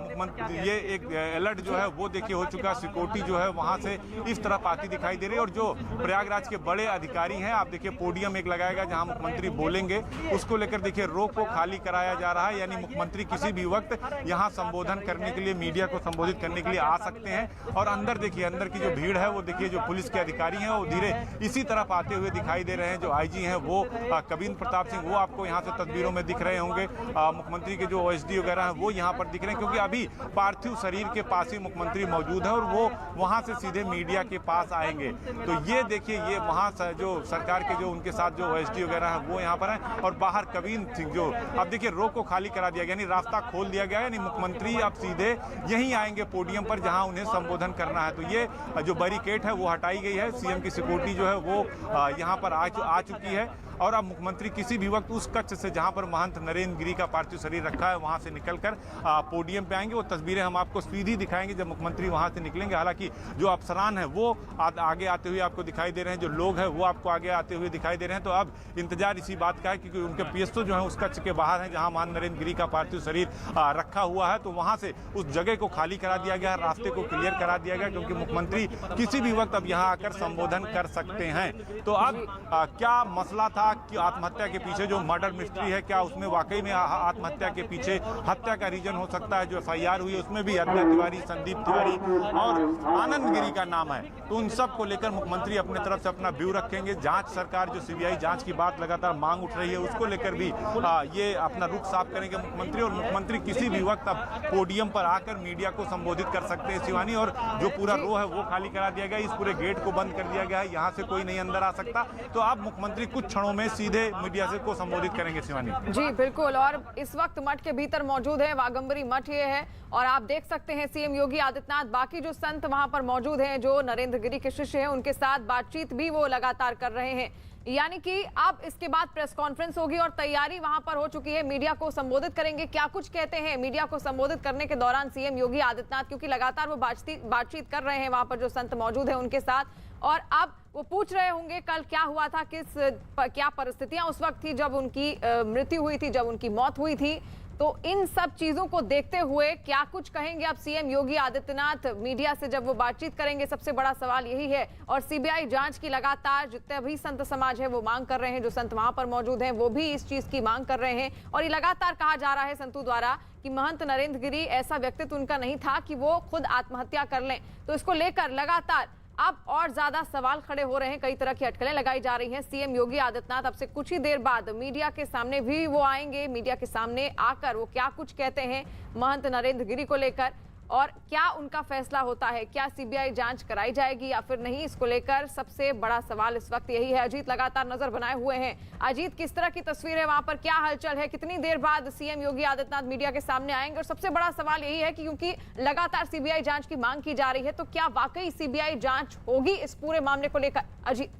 B: मुख्यमंत्री ये एक अलर्ट जो है वो देखिए हो चुका। सिक्योरिटी जो है वहां से इस तरफ आती दिखाई दे रही है और जो प्रयागराज के बड़े अधिकारी हैं, आप देखिए पोडियम एक लगाएगा जहां मुख्यमंत्री बोलेंगे, उसको लेकर देखिए रो को खाली कराया जा रहा है। यानी मुख्यमंत्री किसी भी वक्त यहां संबोधन करने के लिए, मीडिया को संबोधित करने के लिए आ सकते हैं। और अंदर देखिए, अंदर की जो भीड़ है वो देखिए, जो पुलिस के अधिकारी हैं वो धीरे इसी तरफ आते हुए दिखाई दे रहे हैं। जो आईजी हैं वो कविंद्र प्रताप सिंह, वो आपको यहाँ से तस्वीरों में दिख रहे होंगे। मुख्यमंत्री के जो ओएसडी वगैरह हैं वो यहाँ पर दिख रहे हैं, क्योंकि अभी पार्थिव शरीर के पास ही मुख्यमंत्री मौजूद है और वो वहाँ से सीधे मीडिया के पास आएंगे। तो ये देखिए, ये वहाँ जो सरकार के जो उनके साथ जो ओएसडी वगैरह है वो यहाँ पर हैं और बाहर कविंद्र सिंह जो, अब देखिए रो को खाली करा दिया गया, यानी रास्ता खोल दिया गया, यानी मुख्यमंत्री अब सीधे यहीं आएंगे पोडियम पर जहां उन्हें संबोधन करना है। तो ये जो बैरिकेड है वो हटाई गई है, सीएम की सिक्योरिटी जो है वो यहां पर आ चुकी है और अब मुख्यमंत्री किसी भी वक्त उस कक्ष से जहां पर महंत नरेंद्र गिरी का पार्थिव शरीर रखा है वहां से निकलकर पोडियम पे आएंगे। वो तस्वीरें हम आपको सीधी दिखाएंगे जब मुख्यमंत्री वहां से निकलेंगे। हालांकि जो अफसरान है वो आगे आते हुए आपको दिखाई दे रहे हैं, जो लोग हैं वो आपको आगे आते हुए दिखाई दे रहे हैं। तो अब इंतजार इसी बात का है क्योंकि उनके पीएसओ जो है उस कक्ष के बाहर है जहां महंत नरेंद्र गिरी का पार्थिव शरीर रखा हुआ है। तो वहां से उस जगह को खाली करा दिया गया, रास्ते को क्लियर करा दिया गया, क्योंकि मुख्यमंत्री किसी भी वक्त अब यहाँ आकर संबोधन कर सकते हैं। तो अब क्या मसला था कि आत्महत्या के पीछे जो मर्डर मिस्ट्री है, क्या उसमें वाकई में आत्महत्या के पीछे हत्या का रीजन हो सकता है? जो एफआईआर हुई है उसमें भी अद्या तिवारी, संदीप तिवारी और आनंद गिरी का नाम है। तो उन सब को लेकर मुख्यमंत्री अपने तरफ से अपना व्यू रखेंगे। जांच, सरकार जो सीबीआई जांच की बात लगातार मांग उठ रही है उसको लेकर भी ये अपना रुख साफ करेंगे मुख्यमंत्री। और मुख्यमंत्री किसी भी वक्त अब पोडियम पर आकर मीडिया को संबोधित कर सकते हैं शिवानी। और जो पूरा रो है वो खाली करा दिया गया, इस पूरे गेट को बंद कर दिया गया है, यहाँ से कोई नहीं अंदर आ सकता। तो अब मुख्यमंत्री कुछ क्षणों में सीधे मीडिया से को संबोधित करेंगे शिवानी
A: जी। बिल्कुल, और इस वक्त मठ के भीतर मौजूद है, वागंबरी मठ ये है और आप देख सकते हैं सीएम योगी आदित्यनाथ, बाकी जो संत वहां पर मौजूद हैं जो नरेंद्र गिरी के शिष्य हैं, उनके साथ बातचीत भी वो लगातार कर रहे हैं। यानी कि अब इसके बाद प्रेस कॉन्फ्रेंस होगी और तैयारी वहां पर हो चुकी है, मीडिया को संबोधित करेंगे। क्या कुछ कहते हैं मीडिया को संबोधित करने के दौरान सीएम योगी आदित्यनाथ, क्योंकि लगातार वो बातचीत कर रहे हैं वहां पर जो संत मौजूद है उनके साथ, और अब वो पूछ रहे होंगे कल क्या हुआ था, क्या परिस्थितियां उस वक्त थी जब उनकी मृत्यु हुई थी, जब उनकी मौत हुई थी। तो इन सब चीजों को देखते हुए क्या कुछ कहेंगे अब सीएम योगी आदित्यनाथ मीडिया से जब वो बातचीत करेंगे, सबसे बड़ा सवाल यही है। और सीबीआई जांच की लगातार जितने भी संत समाज है वो मांग कर रहे हैं, जो संत वहां पर मौजूद हैं वो भी इस चीज की मांग कर रहे हैं। और ये लगातार कहा जा रहा है संतों द्वारा कि महंत नरेंद्र गिरी ऐसा व्यक्तित्व उनका नहीं था कि वो खुद आत्महत्या कर लें। तो इसको लेकर लगातार अब और ज्यादा सवाल खड़े हो रहे हैं, कई तरह की अटकलें लगाई जा रही हैं। सीएम योगी आदित्यनाथ अब से कुछ ही देर बाद मीडिया के सामने भी वो आएंगे, मीडिया के सामने आकर वो क्या कुछ कहते हैं महंत नरेंद्र गिरी को लेकर। और क्या उनका फैसला होता है, क्या सीबीआई जांच कराई जाएगी या फिर नहीं, इसको लेकर सबसे बड़ा सवाल इस वक्त यही है। अजीत लगातार नजर बनाए हुए हैं। अजीत, किस तरह की तस्वीर है वहां पर, क्या हलचल है, कितनी देर बाद सीएम योगी आदित्यनाथ मीडिया के सामने आएंगे? और सबसे बड़ा सवाल यही है कि क्योंकि लगातार सीबीआई जांच की मांग की जा रही है, तो क्या वाकई सीबीआई जांच होगी इस पूरे मामले को लेकर? अजीत,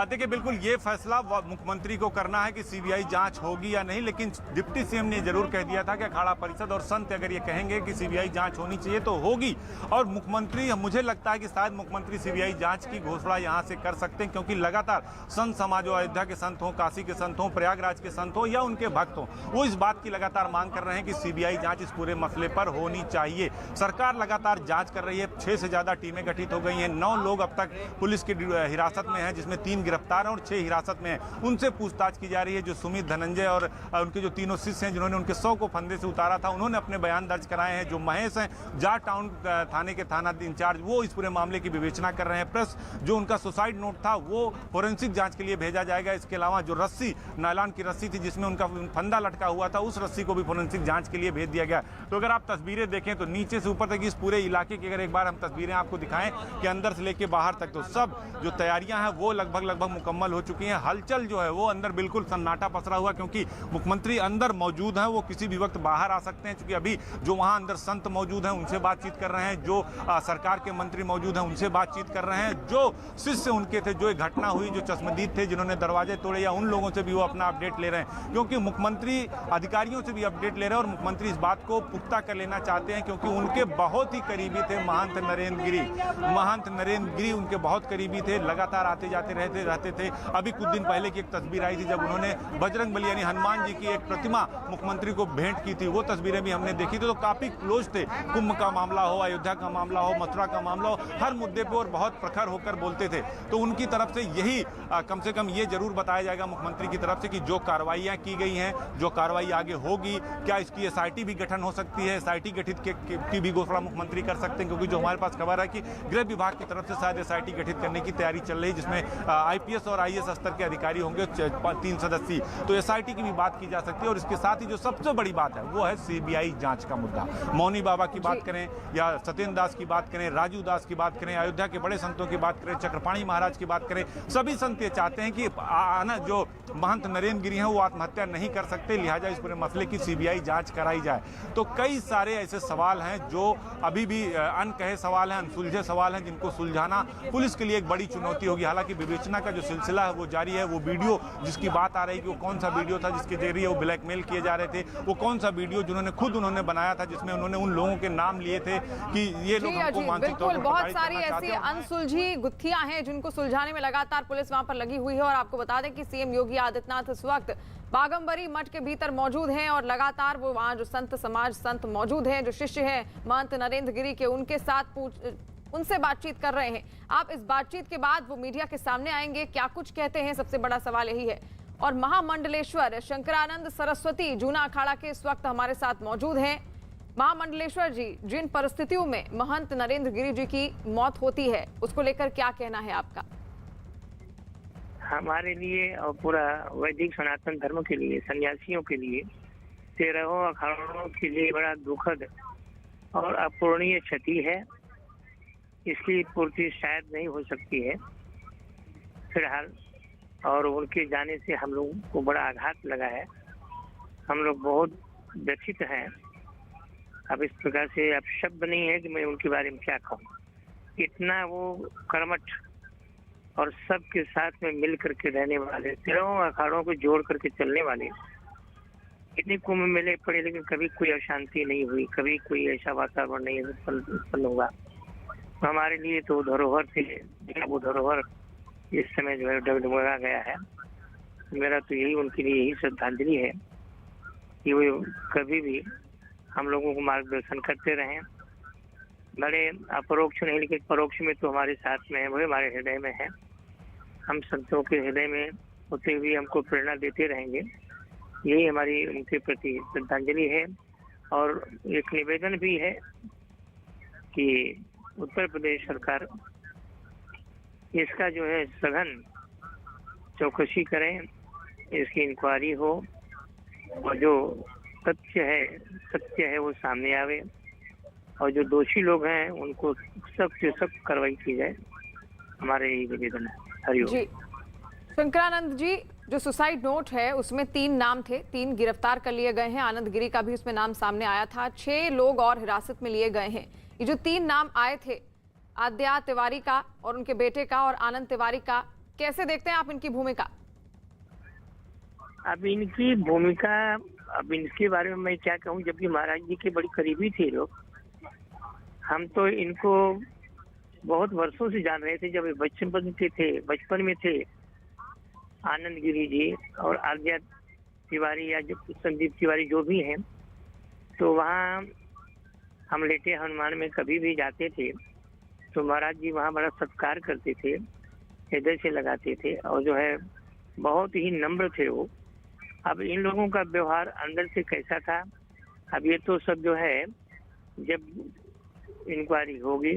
B: देखिए, बिल्कुल ये फैसला मुख्यमंत्री को करना है कि सीबीआई जांच होगी या नहीं, लेकिन डिप्टी सीएम ने जरूर कह दिया था कि अखाड़ा परिषद और संत अगर ये कहेंगे कि सीबीआई जांच होनी चाहिए तो होगी। और मुख्यमंत्री, मुझे लगता है कि शायद मुख्यमंत्री सीबीआई जांच की घोषणा यहां से कर सकते हैं, क्योंकि लगातार संत समाज हो, अयोध्या के संत हों, काशी के संत हों, प्रयागराज के संत हों या उनके भक्त हों, वो इस बात की लगातार मांग कर रहे हैं कि सीबीआई जांच इस पूरे मसले पर होनी चाहिए। सरकार लगातार जांच कर रही है, 6 से ज्यादा टीमें गठित हो गई हैं, 9 लोग अब तक पुलिस की हिरासत में हैं, जिसमें 3 गिरफ्तार हैं और 6 हिरासत में हैं। उनसे पूछताछ की जा रही है। जो सुमित, धनंजय और उनके जो तीनों शिष्य हैं जिन्होंने उनके 100 को फंदे से उतारा था, उन्होंने अपने बयान दर्ज कराए हैं। जो महेश हैं, जाट टाउन थाने के थाना इंचार्ज, वो इस पूरे मामले की विवेचना कर रहे हैं। प्लस जो उनका सुसाइड नोट था वो फोरेंसिक जांच के लिए भेजा जाएगा। इसके अलावा जो रस्सी, नायलॉन की रस्सी थी जिसमें उनका फंदा लटका हुआ था, उस रस्सी को भी फोरेंसिक जांच के लिए भेज दिया गया। तो अगर आप तस्वीरें देखें तो नीचे से ऊपर तक इस पूरे इलाके की अगर एक बार हम तस्वीरें आपको दिखाएं कि अंदर से लेके बाहर तक, तो सब जो तैयारियां हैं वो लगभग मुकम्मल हो चुकी हैं। हलचल जो है वो अंदर बिल्कुल सन्नाटा पसरा हुआ, क्योंकि मुख्यमंत्री अंदर मौजूद हैं, वो किसी भी वक्त बाहर आ सकते हैं। क्योंकि अभी जो वहां अंदर संत मौजूद हैं उनसे बातचीत कर रहे हैं, जो सरकार के मंत्री मौजूद हैं उनसे बातचीत कर रहे हैं, जो शिष्य उनके थे, जो एक घटना हुई, जो चश्मदीद थे जिन्होंने दरवाजे तोड़े, या उन लोगों से भी वो अपना अपडेट ले रहे हैं। क्योंकि मुख्यमंत्री अधिकारियों से भी अपडेट ले रहे हैं और मुख्यमंत्री इस बात को पुख्ता कर लेना चाहते हैं, क्योंकि उनके बहुत ही करीबी थे महंत नरेंद्र गिरी। महंत नरेंद्र गिरी उनके बहुत करीबी थे, लगातार आते जाते रहते थे। अभी कुछ दिन पहले की एक तस्वीर आई थी जब उन्होंने बजरंगबली यानी हनुमान जी की एक प्रतिमा मुख्यमंत्री को भेंट की थी, वो तस्वीरें भी हमने देखी थी। तो काफी क्लोज थे। कुंभ का मामला हो, अयोध्या का मामला हो, मथुरा का मामला हो, हर मुद्दे पे और बहुत प्रखर होकर बोलते थे। तो उनकी तरफ से यही कम से कम ये जरूर बताया जाएगा मुख्यमंत्री की तरफ से कि जो कार्रवाइयां की गई हैं, जो कार्रवाई आगे होगी, क्या इसकी एसआईटी भी गठन हो सकती है, एसआईटी गठित की भी घोषणा मुख्यमंत्री कर सकते हैं। क्योंकि जो हमारे पास खबर है कि गृह विभाग की तरफ से शायद एसआईटी गठित करने की तैयारी चल रही है, जिसमें आईपीएस और आईएएस स्तर के अधिकारी होंगे, 3 सदस्यीय। तो एसआईटी की भी बात की जा सकती है। और इसके साथ ही जो सबसे बड़ी बात है वो है सीबीआई जांच का मुद्दा। मौनी बाबा की बात करें या सत्येंद्र दास की बात करें, राजू दास की बात करें, अयोध्या के बड़े संतों की बात करें, चक्रपाणी महाराज की बात करें, सभी संत ये चाहते हैं कि जो महंत नरेंद्र गिरी हैं वो आत्महत्या नहीं कर सकते, लिहाजा इस पूरे मसले की सीबीआई जांच कराई जाए। तो कई सारे ऐसे सवाल हैं जो अभी भी अनकहे सवाल हैं, अनसुलझे सवाल हैं, जिनको सुलझाना पुलिस के लिए एक बड़ी चुनौती होगी। हालांकि विवेचना का जो सिलसिला है वो जारी है। वो वीडियो जिसकी बात आ रही है कि वो कौन सा वीडियो था जिसके जरिए वो ब्लैकमेल किए जा रहे थे, वो कौन सा वीडियो जिन्होंने खुद उन्होंने बनाया था, जिसमें उन्होंने उन लोगों के नाम लिए थे कि ये लोग हमको मानसिक तौर पर
A: बहुत सारी ऐसी अनसुलझी गुत्थियां हैं जिनको सुलझाने में लगातार पुलिस वहां पर लगी हुई है। और आपको बता दें कि सीएम योगी आदित्यनाथ इस वक्त बागंबरी मठ के भीतर मौजूद हैं और लगातार वो वहां जो संत समाज, संत मौजूद हैं, जो शिष्य हैं महंत नरेंद्र गिरी के, उनके साथ उनसे बातचीत कर रहे हैं। आप इस बातचीत के बाद वो मीडिया के सामने आएंगे, क्या कुछ कहते हैं, सबसे बड़ा सवाल यही है। और महामंडलेश्वर शंकरानंद सरस्वती जूना अखाड़ा के इस वक्त हमारे साथ मौजूद हैं। महामंडलेश्वर जी, जिन परिस्थितियों में महंत नरेंद्र गिरी जी की मौत होती है, उसको लेकर क्या कहना है आपका?
E: हमारे लिए और पूरा वैदिक सनातन धर्म के लिए, सन्यासियों के लिए, 13 अखाड़ों के लिए बड़ा दुखद और अपूरणीय क्षति है। इसकी पूर्ति शायद नहीं हो सकती है फिलहाल। और उनके जाने से हम लोगों को बड़ा आघात लगा है। हम लोग बहुत व्यथित हैं। अब इस प्रकार से अब शब्द नहीं है कि मैं उनके बारे में क्या कहूँ। इतना वो कर्मठ और सबके साथ में मिल करके रहने वाले, 13 अखाड़ों को जोड़ करके चलने वाले, इतने कुंभ मेले पड़े लेकिन कभी कोई अशांति नहीं हुई, कभी कोई ऐसा वातावरण नहीं उत्पन्न हुआ। हमारे लिए तो धरोहर थे, वो धरोहर इस समय जो है डगमगा गया है। मेरा तो यही उनके लिए यही श्रद्धांजलि है कि वो कभी भी हम लोगों को मार्गदर्शन करते रहें। बड़े अपरोक्ष नहीं लेकिन परोक्ष में तो हमारे साथ में है, वो हमारे हृदय में है। हम संतों के हृदय में होते हुए हमको प्रेरणा देते रहेंगे। यही हमारी उनके प्रति श्रद्धांजलि है। और एक निवेदन भी है कि उत्तर प्रदेश सरकार इसका जो है सघन चौकसी करें, इसकी इंक्वायरी हो और जो सत्य है वो सामने आवे और जो दोषी लोग हैं उनको सख्त से सख्त कार्रवाई की जाए, हमारे यही निवेदन है। हरिओम
A: जी। शंकरानंद जी, जो सुसाइड नोट है उसमें 3 नाम थे, 3 गिरफ्तार कर लिए गए हैं। आनंद गिरी का भी उसमें नाम सामने आया था। 6 लोग और हिरासत में लिए गए हैं। ये जो 3 नाम आए थे, आद्या तिवारी का और उनके बेटे का और आनंद तिवारी का, कैसे देखते हैं आप इनकी भूमिका?
E: अब इनकी भूमिका, अब इनके बारे में मैं क्या कहूँ, जबकि महाराज जी के बड़ी करीबी थे लोग। हम तो इनको बहुत वर्षों से जान रहे थे, जब ये बचपन में थे आनंद गिरी जी और आद्या तिवारी या जो संदीप तिवारी जो भी हैं, तो वहाँ हम लेटे हनुमान में कभी भी जाते थे तो महाराज जी वहाँ बड़ा सत्कार करते थे, हृदय से लगाते थे और जो है बहुत ही नम्र थे वो। अब इन लोगों का व्यवहार अंदर से कैसा था, अब ये तो सब जो है जब इंक्वायरी होगी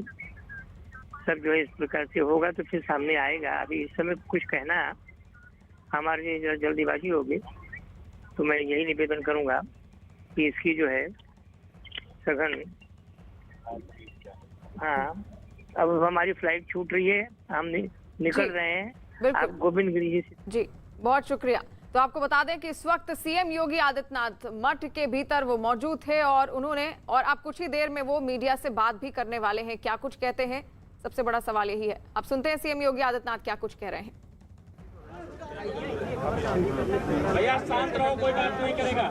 E: सब जो है इस प्रकार से होगा तो फिर सामने आएगा। अभी इस समय कुछ कहना हमारे लिए जल्दीबाजी होगी, तो मैं यही निवेदन करूंगा कि इसकी जो है सघन, हाँ अब हमारी फ्लाइट छूट रही है, हम निकल रहे हैं। आप गोविंद गिरी जी से
A: जी बहुत शुक्रिया। तो आपको बता दें कि इस वक्त सीएम योगी आदित्यनाथ मठ के भीतर वो मौजूद थे और आप कुछ ही देर में वो मीडिया से बात भी करने वाले हैं। क्या कुछ कहते हैं, सबसे बड़ा सवाल यही है। अब सुनते हैं सीएम योगी आदित्यनाथ क्या कुछ कह रहे हैं।
F: भैया शांत रहो, कोई बात नहीं करेगा।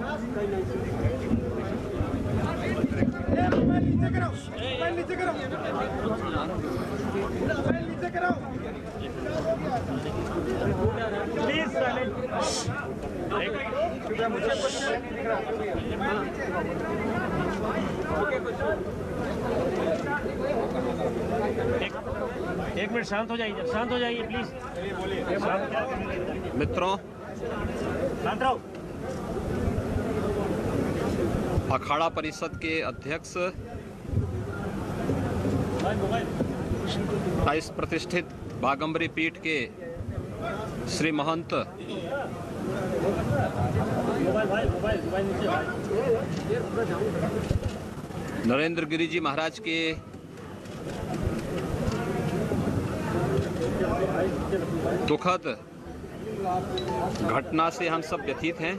F: नीचे करो। प्लीज एक मिनट शांत हो जाइए प्लीज।
G: मित्रों,
F: शांत रहो।
G: अखाड़ा परिषद के अध्यक्ष इस प्रतिष्ठित बागंबरी पीठ के श्री महंत नरेंद्र गिरी जी महाराज के दुखद घटना से हम सब व्यथित हैं।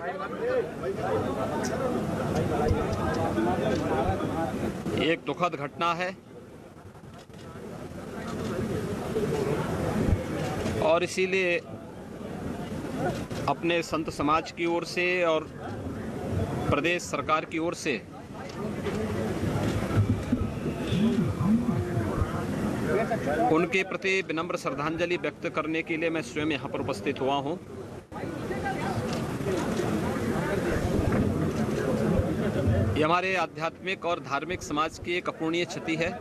G: एक दुखद घटना है और इसीलिए अपने संत समाज की ओर से और प्रदेश सरकार की ओर से उनके प्रति विनम्र श्रद्धांजलि व्यक्त करने के लिए मैं स्वयं यहाँ पर उपस्थित हुआ हूँ। ये हमारे आध्यात्मिक और धार्मिक समाज की एक अपूर्णीय क्षति है।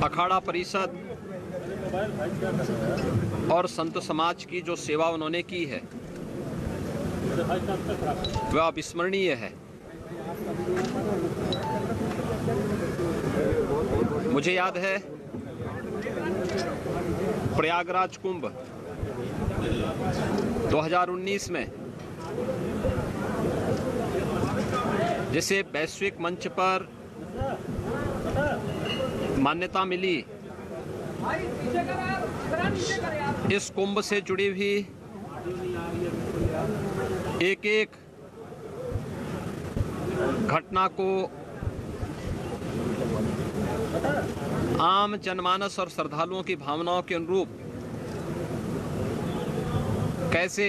G: अखाड़ा परिषद और संत समाज की जो सेवा उन्होंने की है वह अविस्मरणीय है। मुझे याद है प्रयागराज कुंभ 2019 में जिसे वैश्विक मंच पर मान्यता मिली, इस कुंभ से जुड़ी हुई एक एक घटना को आम जनमानस और श्रद्धालुओं की भावनाओं के अनुरूप कैसे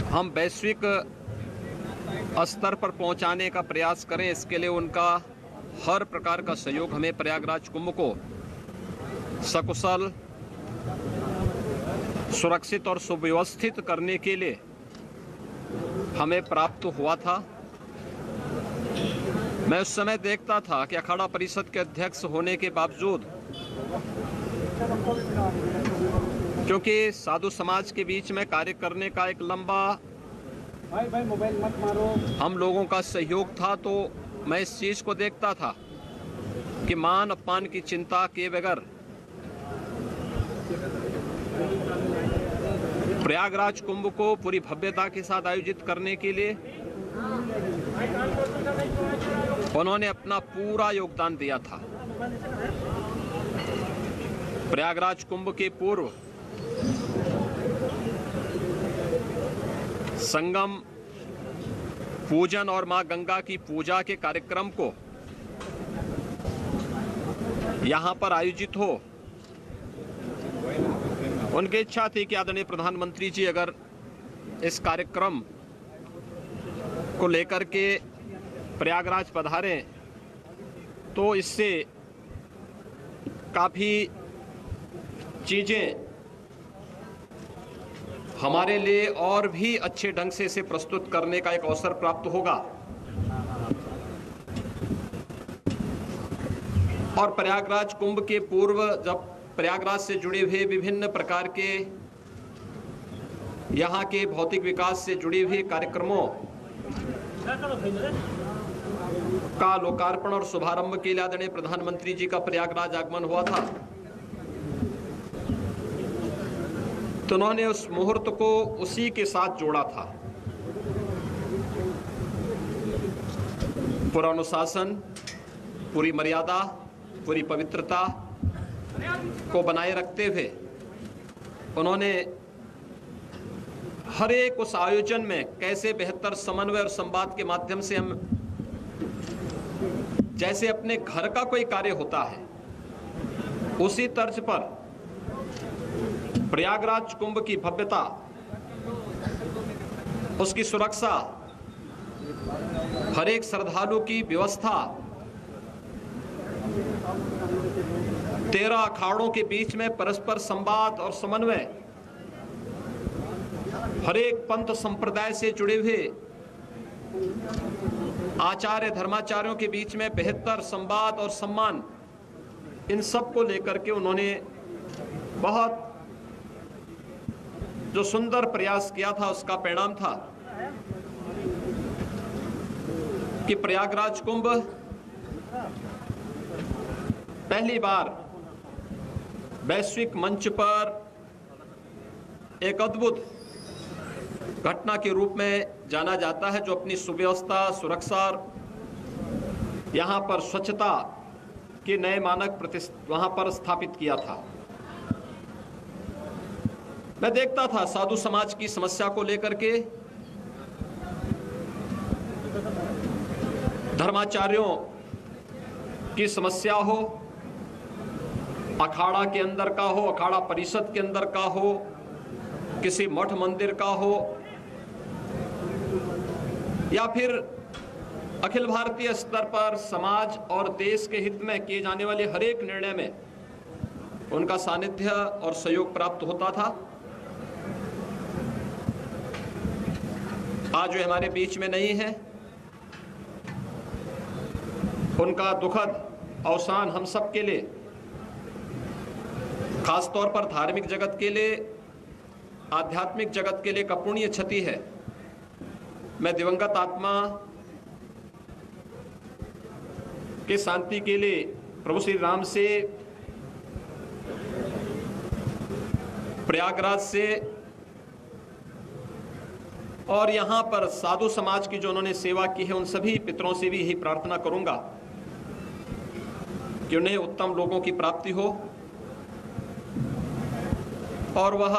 G: हम वैश्विक स्तर पर पहुंचाने का प्रयास करें, इसके लिए उनका हर प्रकार का सहयोग हमें प्रयागराज कुंभ को सकुशल, सुरक्षित और सुव्यवस्थित करने के लिए हमें प्राप्त हुआ था। मैं उस समय देखता था कि अखाड़ा परिषद के अध्यक्ष होने के बावजूद, क्योंकि साधु समाज के बीच में कार्य करने का एक लंबा हम लोगों का सहयोग था, तो मैं इस चीज को देखता था कि मान अपमान की चिंता किए बगैर प्रयागराज कुंभ को पूरी भव्यता के साथ आयोजित करने के लिए उन्होंने अपना पूरा योगदान दिया था। प्रयागराज कुंभ के पूर्व संगम पूजन और मां गंगा की पूजा के कार्यक्रम को यहां पर आयोजित हो, उनकी इच्छा थी कि आदरणीय प्रधानमंत्री जी अगर इस कार्यक्रम को लेकर के प्रयागराज पधारें तो इससे काफ़ी चीज़ें हमारे लिए और भी अच्छे ढंग से इसे प्रस्तुत करने का एक अवसर प्राप्त होगा। और प्रयागराज कुंभ के पूर्व जब प्रयागराज से जुड़े हुए विभिन्न प्रकार के यहाँ के भौतिक विकास से जुड़े हुए कार्यक्रमों का लोकार्पण और शुभारंभ के लिए आदरणीय प्रधानमंत्री जी का प्रयागराज आगमन हुआ था, तो उन्होंने उस मुहूर्त को उसी के साथ जोड़ा था। पूरा अनुशासन, पूरी मर्यादा, पूरी पवित्रता को बनाए रखते हुए उन्होंने हर एक उस आयोजन में कैसे बेहतर समन्वय और संवाद के माध्यम से हम जैसे अपने घर का कोई कार्य होता है उसी तर्ज पर प्रयागराज कुंभ की भव्यता, उसकी सुरक्षा, हर एक श्रद्धालु की व्यवस्था, 13 अखाड़ों के बीच में परस्पर संवाद और समन्वय, हर एक पंथ संप्रदाय से जुड़े हुए आचार्य धर्माचार्यों के बीच में बेहतर संवाद और सम्मान, इन सब को लेकर के उन्होंने बहुत जो सुंदर प्रयास किया था उसका परिणाम था कि प्रयागराज कुंभ पहली बार वैश्विक मंच पर एक अद्भुत घटना के रूप में जाना जाता है, जो अपनी सुव्यवस्था, सुरक्षा, यहाँ पर स्वच्छता के नए मानक वहाँ पर स्थापित किया था। मैं देखता था साधु समाज की समस्या को लेकर के धर्माचार्यों की समस्या हो, अखाड़ा के अंदर का हो, अखाड़ा परिषद के अंदर का हो, किसी मठ मंदिर का हो, या फिर अखिल भारतीय स्तर पर समाज और देश के हित में किए जाने वाले हर एक निर्णय में उनका सानिध्य और सहयोग प्राप्त होता था। आज वे हमारे बीच में नहीं है, उनका दुखद अवसान हम सब के लिए, खासतौर पर धार्मिक जगत के लिए, आध्यात्मिक जगत के लिए अपूरणीय क्षति है। मैं दिवंगत आत्मा के शांति के लिए प्रभु श्री राम से, प्रयागराज से और यहाँ पर साधु समाज की जो उन्होंने सेवा की है उन सभी पितरों से भी यही प्रार्थना करूंगा कि उन्हें उत्तम लोगों की प्राप्ति हो और वह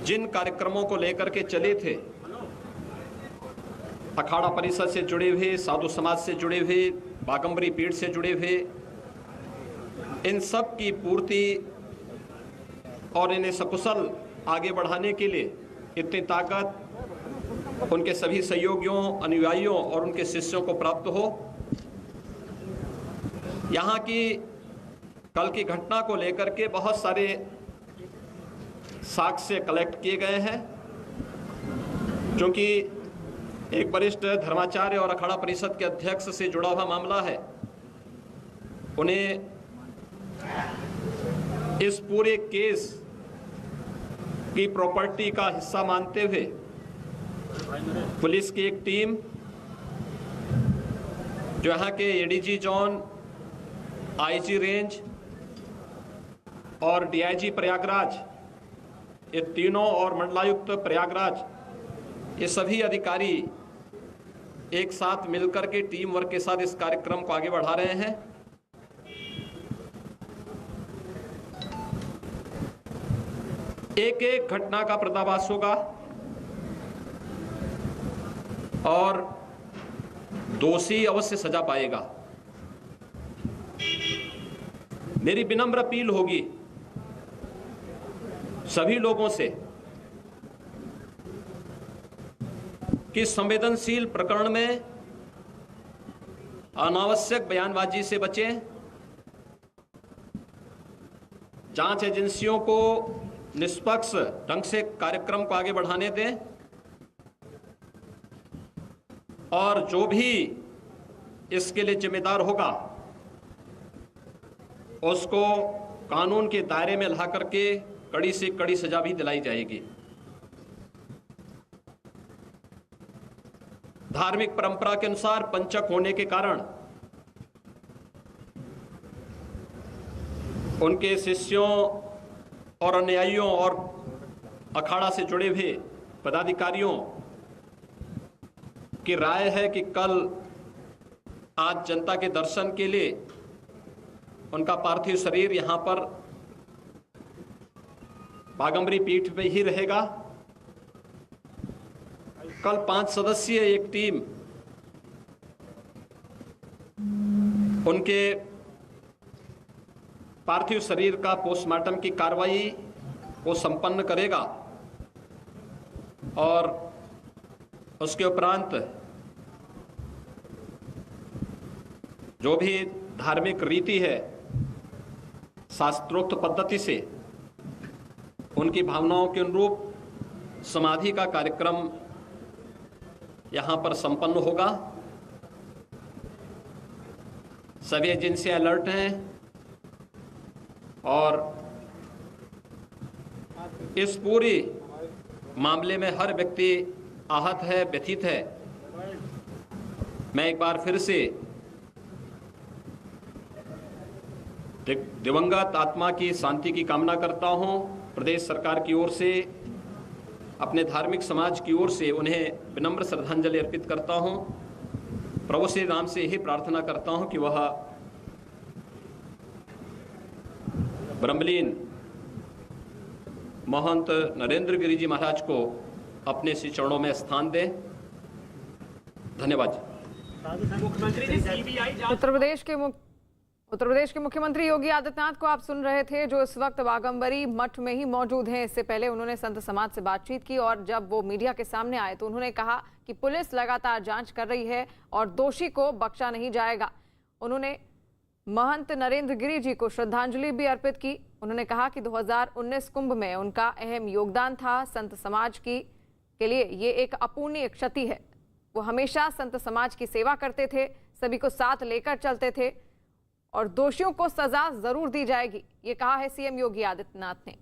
G: जिन कार्यक्रमों को लेकर के चले थे, अखाड़ा परिषद से जुड़े हुए, साधु समाज से जुड़े हुए, बागंबरी पीठ से जुड़े हुए, इन सब की पूर्ति और इन्हें सकुशल आगे बढ़ाने के लिए इतनी ताकत उनके सभी सहयोगियों, अनुयायियों और उनके शिष्यों को प्राप्त हो। यहाँ की कल की घटना को लेकर के बहुत सारे साक्ष्य कलेक्ट किए गए हैं, क्योंकि एक वरिष्ठ धर्माचार्य और अखाड़ा परिषद के अध्यक्ष से जुड़ा हुआ मामला है। उन्हें इस पूरे केस की प्रॉपर्टी का हिस्सा मानते हुए पुलिस की एक टीम, जो यहाँ के एडीजी जोन, आईजी रेंज और डीआईजी प्रयागराज, ये तीनों और मंडलायुक्त प्रयागराज, ये सभी अधिकारी एक साथ मिलकर के टीम वर्क के साथ इस कार्यक्रम को आगे बढ़ा रहे हैं। एक एक घटना का पर्दाफाश होगा और दोषी अवश्य सजा पाएगा। मेरी विनम्र अपील होगी सभी लोगों से कि संवेदनशील प्रकरण में अनावश्यक बयानबाजी से बचें, जांच एजेंसियों को निष्पक्ष ढंग से कार्यक्रम को आगे बढ़ाने दें और जो भी इसके लिए जिम्मेदार होगा उसको कानून के दायरे में ला करके कड़ी से कड़ी सजा भी दिलाई जाएगी। धार्मिक परंपरा के अनुसार पंचक होने के कारण उनके शिष्यों और अनुयायियों और अखाड़ा से जुड़े हुए पदाधिकारियों की राय है कि कल आज जनता के दर्शन के लिए उनका पार्थिव शरीर यहां पर बागंबरी पीठ में ही रहेगा। कल 5 सदस्यीय एक टीम उनके पार्थिव शरीर का पोस्टमार्टम की कार्रवाई को संपन्न करेगा और उसके उपरांत जो भी धार्मिक रीति है शास्त्रोक्त पद्धति से उनकी भावनाओं के अनुरूप समाधि का कार्यक्रम यहां पर संपन्न होगा। सभी एजेंसियां अलर्ट हैं और इस पूरी मामले में हर व्यक्ति आहत है, व्यथित है। मैं एक बार फिर से दिवंगत आत्मा की शांति की कामना करता हूं। प्रदेश सरकार की ओर से, अपने धार्मिक समाज की ओर से उन्हें विनम्र श्रद्धांजलि अर्पित करता हूं। प्रभु श्री राम से यही प्रार्थना करता हूं कि वह ब्रह्मलीन महंत नरेंद्र गिरी जी महाराज को अपने श्री चरणों में स्थान दें। धन्यवाद।
A: उत्तर प्रदेश के मुख्यमंत्री योगी आदित्यनाथ को आप सुन रहे थे, जो इस वक्त बागंबरी मठ में ही मौजूद हैं। इससे पहले उन्होंने संत समाज से बातचीत की और जब वो मीडिया के सामने आए तो उन्होंने कहा कि पुलिस लगातार जांच कर रही है और दोषी को बख्शा नहीं जाएगा। उन्होंने महंत नरेंद्र गिरी जी को श्रद्धांजलि भी अर्पित की। उन्होंने कहा कि 2019 कुंभ में उनका अहम योगदान था। संत समाज के लिए ये एक अपूर्णीय क्षति है। वो हमेशा संत समाज की सेवा करते थे, सभी को साथ लेकर चलते थे और दोषियों को सजा जरूर दी जाएगी, ये कहा है सीएम योगी आदित्यनाथ ने।